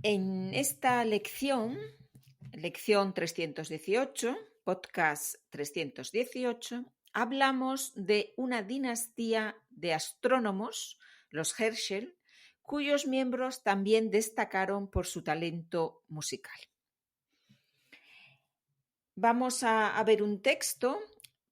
En esta lección 318, podcast 318, hablamos de una dinastía de astrónomos, los Herschel, cuyos miembros también destacaron por su talento musical. Vamos a ver un texto,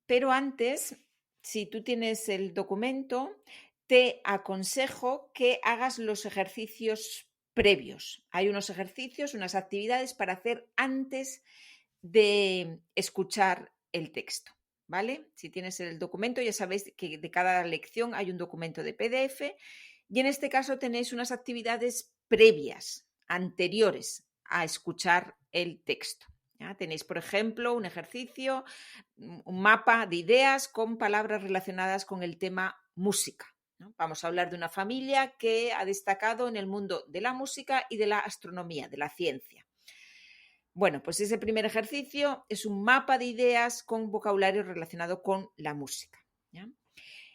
pero antes, si tú tienes el documento, te aconsejo que hagas los ejercicios previos. Hay unos ejercicios, unas actividades para hacer antes de escuchar el texto, ¿vale? Si tienes el documento, ya sabéis que de cada lección hay un documento de PDF y en este caso tenéis unas actividades previas, anteriores a escuchar el texto. ¿Ya? Tenéis, por ejemplo, un ejercicio, un mapa de ideas con palabras relacionadas con el tema música, ¿no? Vamos a hablar de una familia que ha destacado en el mundo de la música y de la astronomía, de la ciencia. Bueno, pues ese primer ejercicio es un mapa de ideas con vocabulario relacionado con la música. ¿Ya?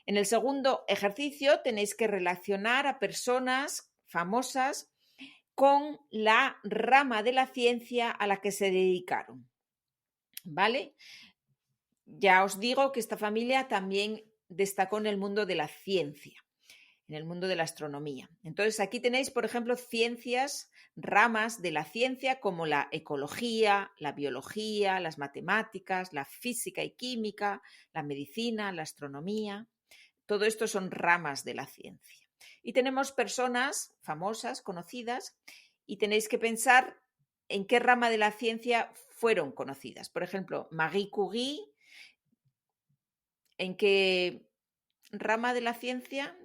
En el segundo ejercicio tenéis que relacionar a personas famosas con la rama de la ciencia a la que se dedicaron. ¿Vale? Ya os digo que esta familia también destacó en el mundo de la ciencia, en el mundo de la astronomía. Entonces, aquí tenéis, por ejemplo, ciencias, ramas de la ciencia como la ecología, la biología, las matemáticas, la física y química, la medicina, la astronomía. Todo esto son ramas de la ciencia. Y tenemos personas famosas, conocidas, y tenéis que pensar en qué rama de la ciencia fueron conocidas. Por ejemplo, Marie Curie, ¿en qué rama de la ciencia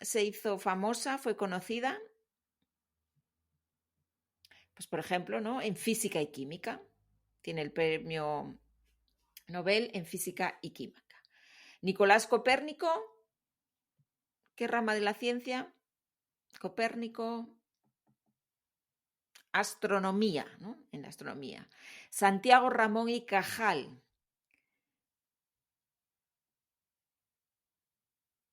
se hizo famosa, fue conocida? Pues, por ejemplo, ¿no? En física y química. Tiene el premio Nobel en física y química. Nicolás Copérnico, ¿qué rama de la ciencia? Copérnico, astronomía, ¿no? En la astronomía. Santiago Ramón y Cajal,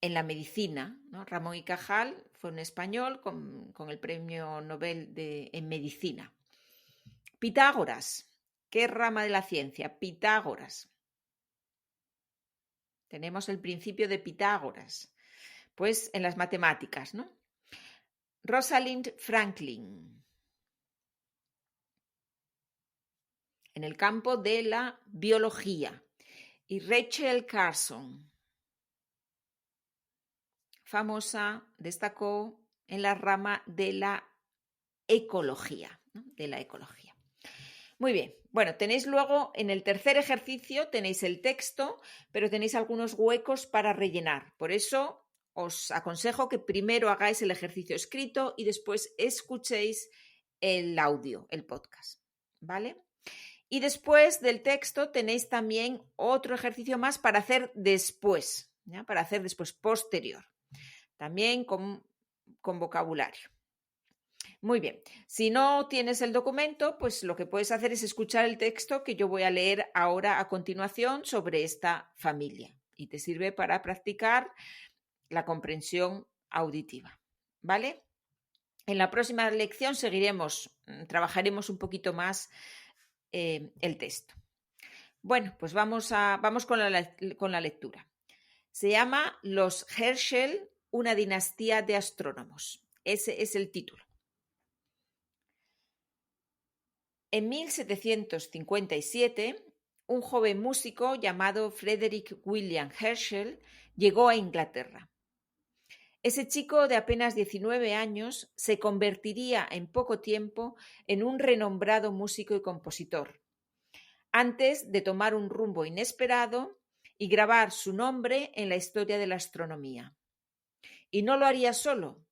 en la medicina, ¿no? Ramón y Cajal fue un español con el premio Nobel en medicina. Pitágoras, ¿qué rama de la ciencia? Pitágoras. Tenemos el principio de Pitágoras, pues en las matemáticas, ¿no? Rosalind Franklin, en el campo de la biología. Y Rachel Carson, famosa, destacó en la rama de la ecología, ¿no? De la ecología. Muy bien, bueno, tenéis luego en el tercer ejercicio, tenéis el texto, pero tenéis algunos huecos para rellenar. Por eso os aconsejo que primero hagáis el ejercicio escrito y después escuchéis el audio, el podcast, ¿vale? Y después del texto tenéis también otro ejercicio más para hacer después, ¿ya? Para hacer después, posterior, también con vocabulario. Muy bien, si no tienes el documento, pues lo que puedes hacer es escuchar el texto que yo voy a leer ahora a continuación sobre esta familia y te sirve para practicar la comprensión auditiva, ¿vale? En la próxima lección trabajaremos un poquito más el texto. Bueno, pues vamos con la lectura. Se llama Los Herschel, una dinastía de astrónomos. Ese es el título. En 1757, un joven músico llamado Frederick William Herschel llegó a Inglaterra. Ese chico de apenas 19 años se convertiría en poco tiempo en un renombrado músico y compositor, antes de tomar un rumbo inesperado y grabar su nombre en la historia de la astronomía. Y no lo haría solo.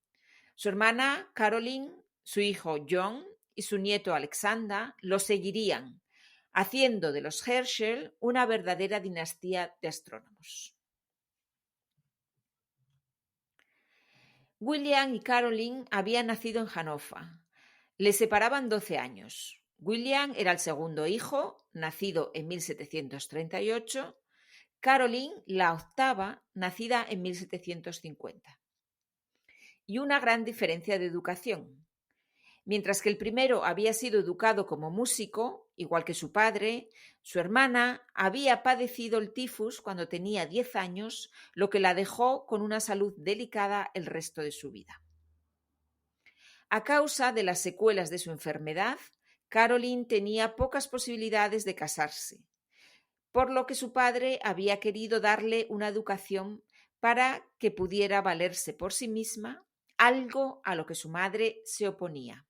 Su hermana Caroline, su hijo John y su nieto Alexander lo seguirían, haciendo de los Herschel una verdadera dinastía de astrónomos. William y Caroline habían nacido en Hannover. Les separaban 12 años. William era el segundo hijo, nacido en 1738. Caroline, la octava, nacida en 1750. Y una gran diferencia de educación. Mientras que el primero había sido educado como músico, igual que su padre, su hermana había padecido el tifus cuando tenía 10 años, lo que la dejó con una salud delicada el resto de su vida. A causa de las secuelas de su enfermedad, Caroline tenía pocas posibilidades de casarse, por lo que su padre había querido darle una educación para que pudiera valerse por sí misma, algo a lo que su madre se oponía.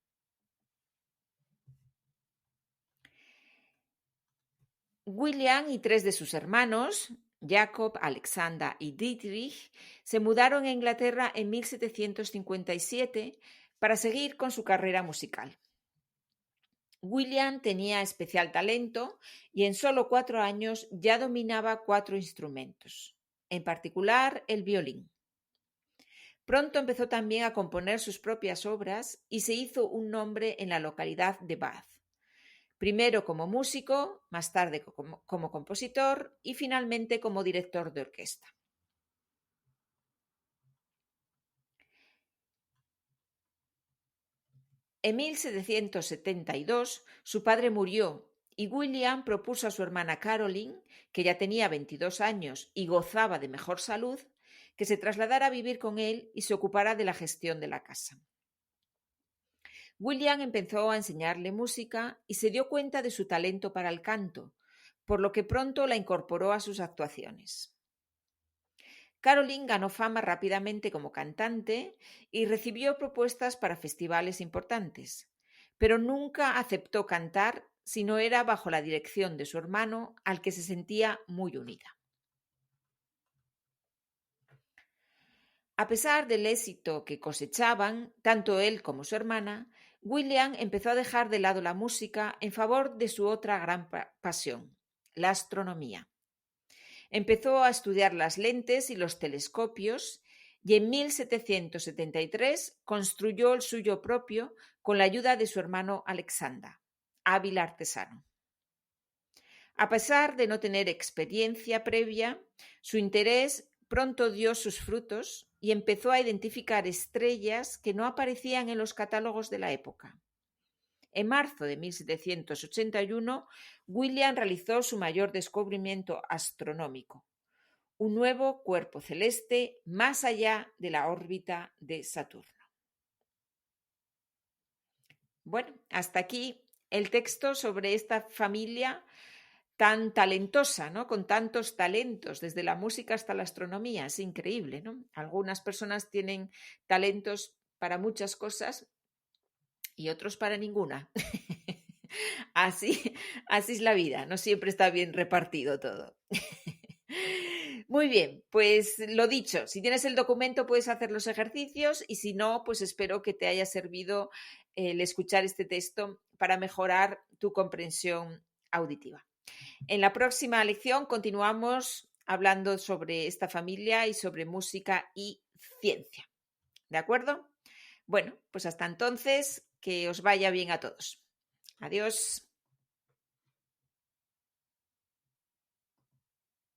William y 3 de sus hermanos, Jacob, Alexander y Dietrich, se mudaron a Inglaterra en 1757 para seguir con su carrera musical. William tenía especial talento y en solo 4 años ya dominaba 4 instrumentos, en particular el violín. Pronto empezó también a componer sus propias obras y se hizo un nombre en la localidad de Bath. Primero como músico, más tarde como compositor y finalmente como director de orquesta. En 1772 su padre murió y William propuso a su hermana Caroline, que ya tenía 22 años y gozaba de mejor salud, que se trasladara a vivir con él y se ocupara de la gestión de la casa. William empezó a enseñarle música y se dio cuenta de su talento para el canto, por lo que pronto la incorporó a sus actuaciones. Caroline ganó fama rápidamente como cantante y recibió propuestas para festivales importantes, pero nunca aceptó cantar si no era bajo la dirección de su hermano, al que se sentía muy unida. A pesar del éxito que cosechaban, tanto él como su hermana, William empezó a dejar de lado la música en favor de su otra gran pasión, la astronomía. Empezó a estudiar las lentes y los telescopios y en 1773 construyó el suyo propio con la ayuda de su hermano Alexander, hábil artesano. A pesar de no tener experiencia previa, su interés pronto dio sus frutos y empezó a identificar estrellas que no aparecían en los catálogos de la época. En marzo de 1781, William realizó su mayor descubrimiento astronómico, un nuevo cuerpo celeste más allá de la órbita de Saturno. Bueno, hasta aquí el texto sobre esta familia tan talentosa, ¿no? Con tantos talentos, desde la música hasta la astronomía. Es increíble, ¿no? Algunas personas tienen talentos para muchas cosas y otros para ninguna. Así es la vida, no siempre está bien repartido todo. Muy bien, pues lo dicho, si tienes el documento puedes hacer los ejercicios y si no, pues espero que te haya servido el escuchar este texto para mejorar tu comprensión auditiva. En la próxima lección continuamos hablando sobre esta familia y sobre música y ciencia. ¿De acuerdo? Bueno, pues hasta entonces, que os vaya bien a todos. Adiós.